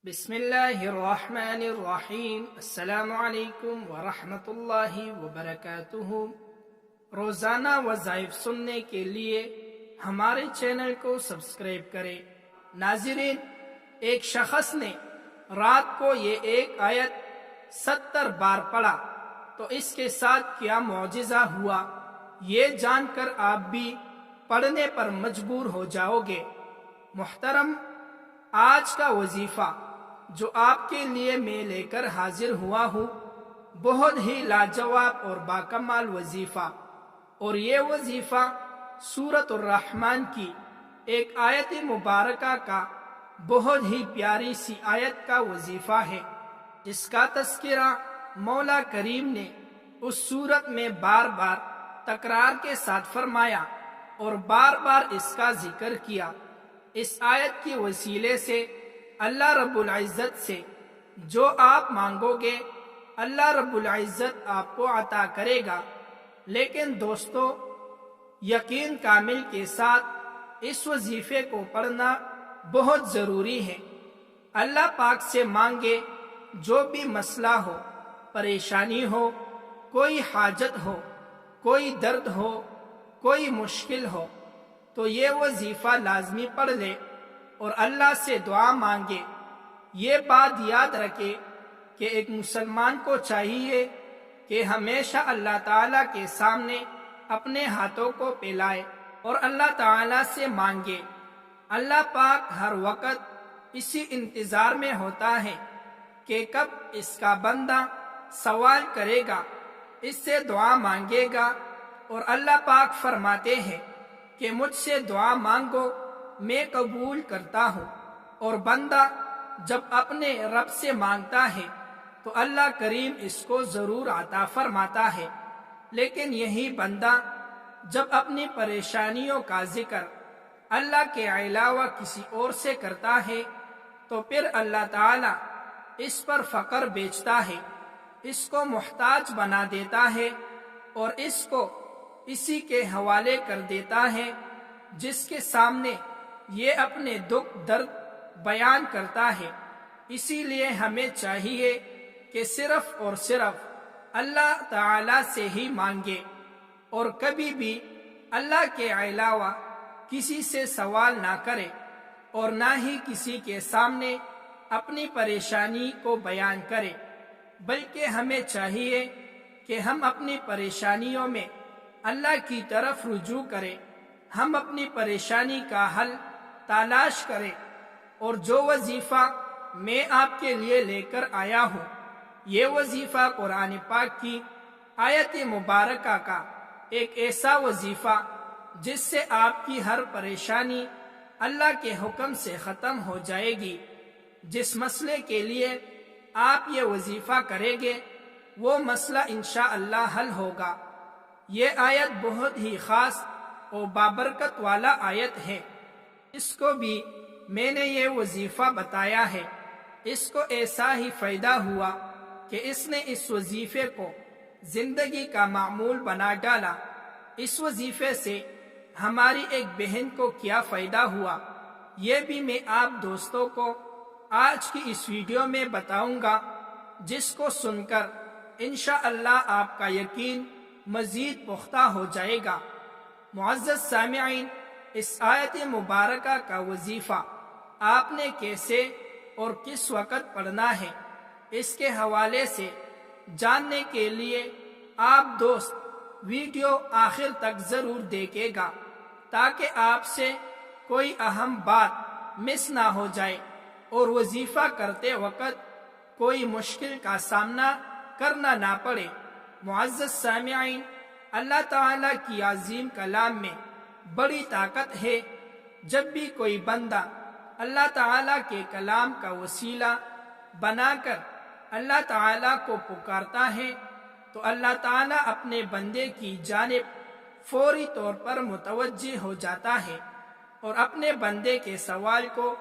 بسم اللہ الرحمن الرحیم۔ السلام علیکم ورحمۃ اللہ وبرکاتہ۔ روزانہ وظائف سننے کے لیے ہمارے چینل کو سبسکرائب کریں۔ ناظرین، ایک شخص نے رات کو یہ ایک آیت 70 بار پڑھا تو اس کے ساتھ کیا معجزہ ہوا، یہ جان کر آپ بھی پڑھنے پر مجبور ہو جاؤ گے۔ محترم، آج کا وظیفہ جو آپ کے لیے میں لے کر حاضر ہوا ہوں بہت ہی لاجواب اور باکمال وظیفہ، اور یہ وظیفہ سورۃ الرحمن کی ایک آیت مبارکہ کا بہت ہی پیاری سی آیت کا وظیفہ ہے، جس کا تذکرہ مولا کریم نے اس سورت میں بار بار تکرار کے ساتھ فرمایا اور بار بار اس کا ذکر کیا۔ اس آیت کے وسیلے سے اللہ رب العزت سے جو آپ مانگو گے اللہ رب العزت آپ کو عطا کرے گا۔ لیکن دوستو، یقین کامل کے ساتھ اس وظیفے کو پڑھنا بہت ضروری ہے۔ اللہ پاک سے مانگے، جو بھی مسئلہ ہو، پریشانی ہو، کوئی حاجت ہو، کوئی درد ہو، کوئی مشکل ہو، تو یہ وظیفہ لازمی پڑھ لے اور اللہ سے دعا مانگے۔ یہ بات یاد رکھے کہ ایک مسلمان کو چاہیے کہ ہمیشہ اللہ تعالیٰ کے سامنے اپنے ہاتھوں کو پھیلائے اور اللہ تعالیٰ سے مانگے۔ اللہ پاک ہر وقت اسی انتظار میں ہوتا ہے کہ کب اس کا بندہ سوال کرے گا، اس سے دعا مانگے گا، اور اللہ پاک فرماتے ہیں کہ مجھ سے دعا مانگو میں قبول کرتا ہوں۔ اور بندہ جب اپنے رب سے مانگتا ہے تو اللہ کریم اس کو ضرور عطا فرماتا ہے، لیکن یہی بندہ جب اپنی پریشانیوں کا ذکر اللہ کے علاوہ کسی اور سے کرتا ہے تو پھر اللہ تعالیٰ اس پر فقر بیچتا ہے، اس کو محتاج بنا دیتا ہے اور اس کو اسی کے حوالے کر دیتا ہے جس کے سامنے یہ اپنے دکھ درد بیان کرتا ہے۔ اسی لیے ہمیں چاہیے کہ صرف اور صرف اللہ تعالیٰ سے ہی مانگے اور کبھی بھی اللہ کے علاوہ کسی سے سوال نہ کرے اور نہ ہی کسی کے سامنے اپنی پریشانی کو بیان کرے، بلکہ ہمیں چاہیے کہ ہم اپنی پریشانیوں میں اللہ کی طرف رجوع کریں، ہم اپنی پریشانی کا حل تلاش کریں۔ اور جو وظیفہ میں آپ کے لیے لے کر آیا ہوں، یہ وظیفہ قرآن پاک کی آیت مبارکہ کا ایک ایسا وظیفہ جس سے آپ کی ہر پریشانی اللہ کے حکم سے ختم ہو جائے گی۔ جس مسئلے کے لیے آپ یہ وظیفہ کریں گے وہ مسئلہ انشاءاللہ حل ہوگا۔ یہ آیت بہت ہی خاص اور بابرکت والا آیت ہے۔ اس کو بھی میں نے یہ وظیفہ بتایا ہے، اس کو ایسا ہی فائدہ ہوا کہ اس نے اس وظیفے کو زندگی کا معمول بنا ڈالا۔ اس وظیفے سے ہماری ایک بہن کو کیا فائدہ ہوا، یہ بھی میں آپ دوستوں کو آج کی اس ویڈیو میں بتاؤں گا، جس کو سن کر انشاءاللہ آپ کا یقین مزید پختہ ہو جائے گا۔ معزز سامعین، اس آیت مبارکہ کا وظیفہ آپ نے کیسے اور کس وقت پڑھنا ہے، اس کے حوالے سے جاننے کے لیے آپ دوست ویڈیو آخر تک ضرور دیکھے گا، تاکہ آپ سے کوئی اہم بات مس نہ ہو جائے اور وظیفہ کرتے وقت کوئی مشکل کا سامنا کرنا نہ پڑے۔ معزز سامعین، اللہ تعالیٰ کی عظیم کلام میں بڑی طاقت ہے۔ جب بھی کوئی بندہ اللہ تعالیٰ کے کلام کا وسیلہ بنا کر اللہ تعالیٰ کو پکارتا ہے تو اللہ تعالیٰ اپنے بندے کی جانب فوری طور پر متوجہ ہو جاتا ہے اور اپنے بندے کے سوال کو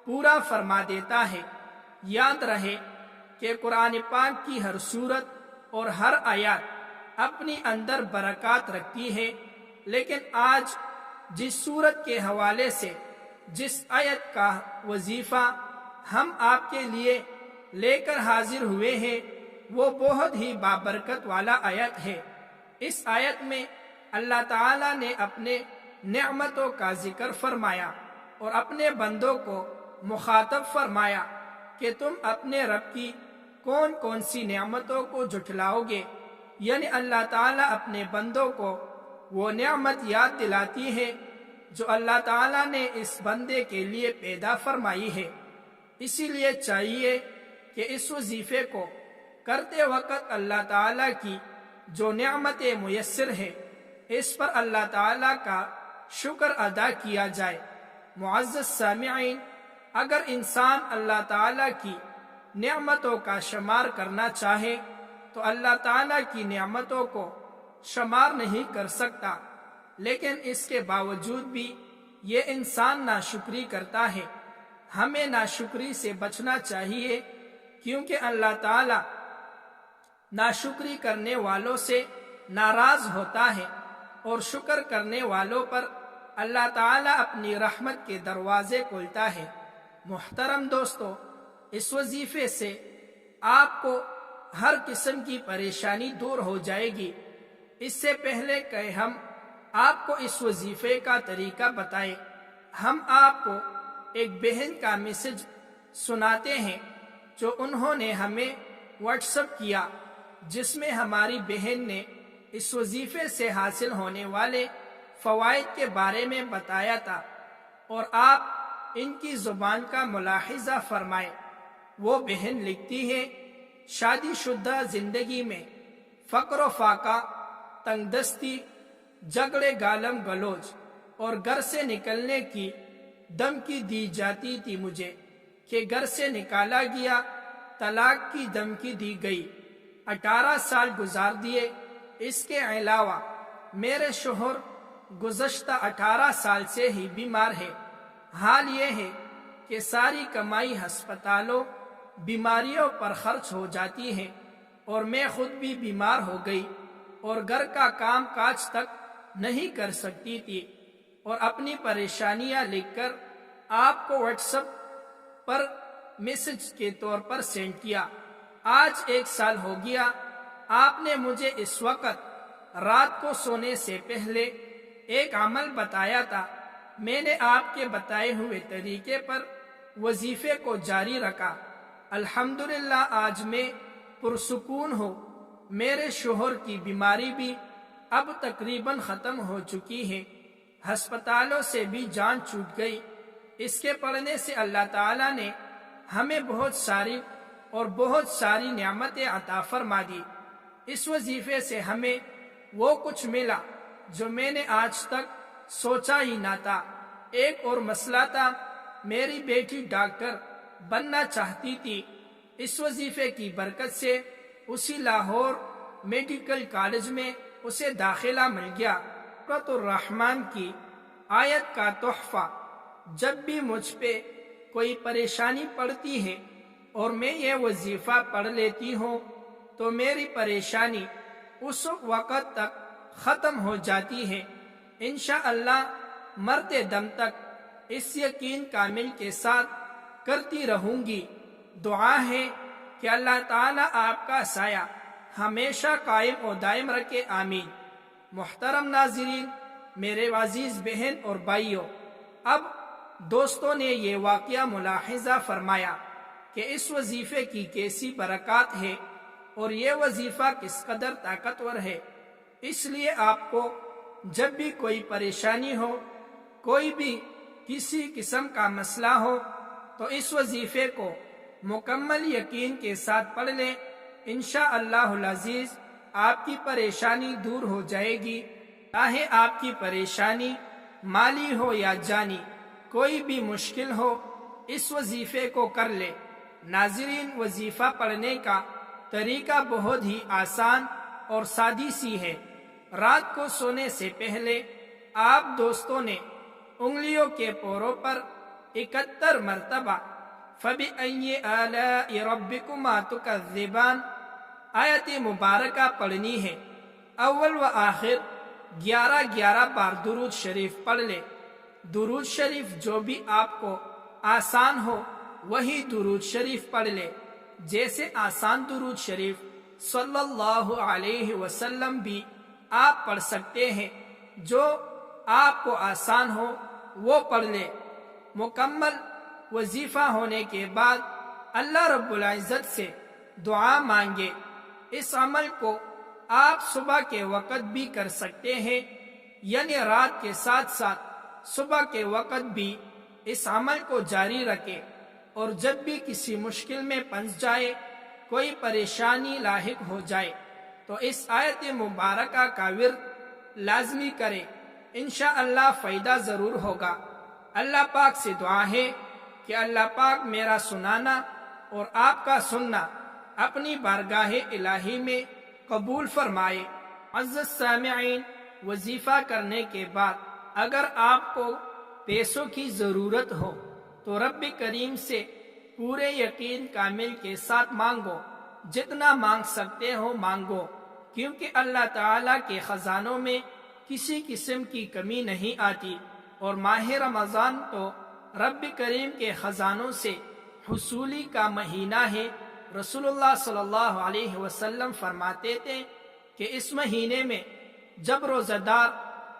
پورا فرما دیتا ہے۔ یاد رہے کہ قرآن پاک کی ہر سورت اور ہر آیات اپنی اندر برکات رکھتی ہے، لیکن آج جس سورت کے حوالے سے جس آیت کا وظیفہ ہم آپ کے لیے لے کر حاضر ہوئے ہیں وہ بہت ہی بابرکت والا آیت ہے۔ اس آیت میں اللہ تعالیٰ نے اپنے نعمتوں کا ذکر فرمایا اور اپنے بندوں کو مخاطب فرمایا کہ تم اپنے رب کی کون کون سی نعمتوں کو جھٹلاؤ گے، یعنی اللہ تعالیٰ اپنے بندوں کو وہ نعمت یاد دلاتی ہے جو اللہ تعالیٰ نے اس بندے کے لیے پیدا فرمائی ہے۔ اسی لیے چاہیے کہ اس وظیفے کو کرتے وقت اللہ تعالیٰ کی جو نعمت میسر ہے اس پر اللہ تعالیٰ کا شکر ادا کیا جائے۔ معزز سامعین، اگر انسان اللہ تعالیٰ کی نعمتوں کا شمار کرنا چاہے تو اللہ تعالیٰ کی نعمتوں کو شمار نہیں کر سکتا، لیکن اس کے باوجود بھی یہ انسان ناشکری کرتا ہے۔ ہمیں ناشکری سے بچنا چاہیے کیونکہ اللہ تعالیٰ ناشکری کرنے والوں سے ناراض ہوتا ہے اور شکر کرنے والوں پر اللہ تعالیٰ اپنی رحمت کے دروازے کھولتا ہے۔ محترم دوستو، اس وظیفے سے آپ کو ہر قسم کی پریشانی دور ہو جائے گی۔ اس سے پہلے کہ ہم آپ کو اس وظیفے کا طریقہ بتائیں، ہم آپ کو ایک بہن کا میسج سناتے ہیں جو انہوں نے ہمیں واٹس ایپ کیا، جس میں ہماری بہن نے اس وظیفے سے حاصل ہونے والے فوائد کے بارے میں بتایا تھا، اور آپ ان کی زبان کا ملاحظہ فرمائیں۔ وہ بہن لکھتی ہے، شادی شدہ زندگی میں فقر و فاقہ، تنگ دستی، جھگڑے گالم گلوچ اور گھر سے نکلنے کی دھمکی دی جاتی تھی مجھے کہ گھر سے نکالا گیا، طلاق کی دھمکی دی گئی، 18 سال گزار دیے۔ اس کے علاوہ میرے شوہر گزشتہ 18 سال سے ہی بیمار ہے۔ حال یہ ہے کہ ساری کمائی ہسپتالوں، بیماریوں پر خرچ ہو جاتی ہے، اور میں خود بھی بیمار ہو گئی اور گھر کا کام کاج تک نہیں کر سکتی تھی، اور اپنی پریشانیاں لکھ کر آپ کو واٹس ایپ پر میسج کے طور پر سینڈ کیا۔ آج 1 سال ہو گیا۔ آپ نے مجھے اس وقت رات کو سونے سے پہلے ایک عمل بتایا تھا۔ میں نے آپ کے بتائے ہوئے طریقے پر وظیفے کو جاری رکھا۔ الحمدللہ آج میں پرسکون ہوں۔ میرے شوہر کی بیماری بھی اب تقریباً ختم ہو چکی ہے، ہسپتالوں سے بھی جان چھوٹ گئی۔ اس کے پڑھنے سے اللہ تعالیٰ نے ہمیں بہت ساری نعمتیں عطا فرما دی۔ اس وظیفے سے ہمیں وہ کچھ ملا جو میں نے آج تک سوچا ہی نہ تھا۔ ایک اور مسئلہ تھا، میری بیٹی ڈاکٹر بننا چاہتی تھی۔ اس وظیفے کی برکت سے اسی لاہور میڈیکل کالج میں اسے داخلہ مل گیا۔ سورۃ الرحمن کی آیت کا تحفہ، جب بھی مجھ پہ کوئی پریشانی پڑتی ہے اور میں یہ وظیفہ پڑھ لیتی ہوں تو میری پریشانی اس وقت تک ختم ہو جاتی ہے۔ انشاءاللہ مرتے دم تک اس یقین کامل کے ساتھ کرتی رہوں گی۔ دعا ہے کہ اللہ تعالیٰ آپ کا سایہ ہمیشہ قائم و دائم رکھے، آمین۔ محترم ناظرین، میرے عزیز بہن اور بھائیوں، اب دوستوں نے یہ واقعہ ملاحظہ فرمایا کہ اس وظیفے کی کیسی برکات ہے اور یہ وظیفہ کس قدر طاقتور ہے۔ اس لیے آپ کو جب بھی کوئی پریشانی ہو، کوئی بھی کسی قسم کا مسئلہ ہو، تو اس وظیفے کو مکمل یقین کے ساتھ پڑھ لیں۔ انشاءاللہ العزیز آپ کی پریشانی دور ہو جائے گی، چاہے آپ کی پریشانی مالی ہو یا جانی، کوئی بھی مشکل ہو، اس وظیفے کو کر لے۔ ناظرین، وظیفہ پڑھنے کا طریقہ بہت ہی آسان اور سادی سی ہے۔ رات کو سونے سے پہلے آپ دوستوں نے انگلیوں کے پوروں پر 71 مرتبہ فَبِأَيِّ آلَاءِ رَبِّكُمَا تُكَذِّبَانِ آیت مبارکہ پڑھنی ہے۔ اول و آخر 11 بار درود شریف پڑھ لے۔ درود شریف جو بھی آپ کو آسان ہو وہی درود شریف پڑھ لے، جیسے آسان درود شریف صلی اللہ علیہ وسلم بھی آپ پڑھ سکتے ہیں، جو آپ کو آسان ہو وہ پڑھ لے۔ مکمل وظیفہ ہونے کے بعد اللہ رب العزت سے دعا مانگے۔ اس عمل کو آپ صبح کے وقت بھی کر سکتے ہیں، یعنی رات کے ساتھ ساتھ صبح کے وقت بھی اس عمل کو جاری رکھے، اور جب بھی کسی مشکل میں پھنس جائے، کوئی پریشانی لاحق ہو جائے تو اس آیت مبارکہ کا ورد لازمی کرے، انشاءاللہ فائدہ ضرور ہوگا۔ اللہ پاک سے دعا ہے کہ اللہ پاک میرا سنانا اور آپ کا سننا اپنی بارگاہ الہی میں قبول فرمائے۔ عزیز سامعین، وظیفہ کرنے کے بعد اگر آپ کو پیسوں کی ضرورت ہو تو رب کریم سے پورے یقین کامل کے ساتھ مانگو، جتنا مانگ سکتے ہو مانگو، کیونکہ اللہ تعالیٰ کے خزانوں میں کسی قسم کی کمی نہیں آتی، اور ماہ رمضان تو رب کریم کے خزانوں سے حصولی کا مہینہ ہے۔ رسول اللہ صلی اللہ علیہ وسلم فرماتے تھے کہ اس مہینے میں جب روزہ دار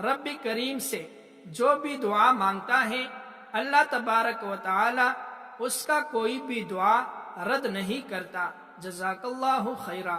رب کریم سے جو بھی دعا مانگتا ہے، اللہ تبارک و تعالی اس کا کوئی بھی دعا رد نہیں کرتا۔ جزاک اللہ خیرہ۔